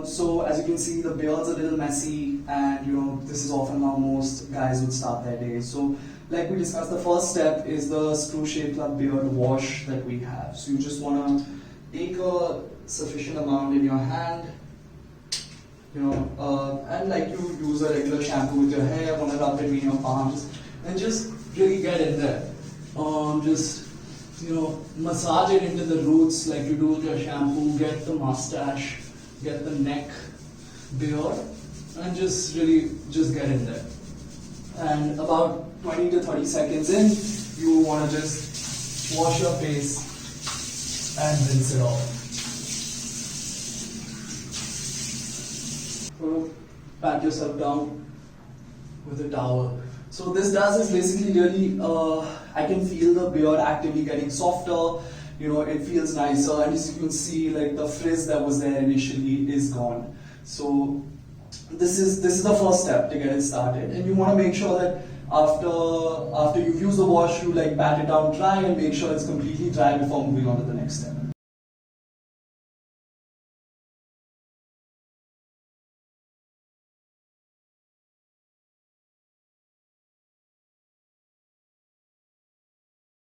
So as you can see, the beard's a little messy, and this is often how most guys would start their day. So like we discussed, the first step is the Spruce Shave Club beard wash that we have. So you just want to take a sufficient amount in your hand, and like you use a regular shampoo with your hair, want to rub between your palms, and just really get in there. Just massage it into the roots like you do with your shampoo. Get the mustache, get the neck, beard, and just get in there. And about 20 to 30 seconds in, you want to just wash your face and rinse it off. So pat yourself down with a towel. So this does is basically really, I can feel the beard actively getting softer, it feels nicer, and as you can see, like the frizz that was there initially is gone. So this is the first step to get it started, and you want to make sure that after you've used the wash, you like pat it down dry and make sure it's completely dry before moving on to the next step.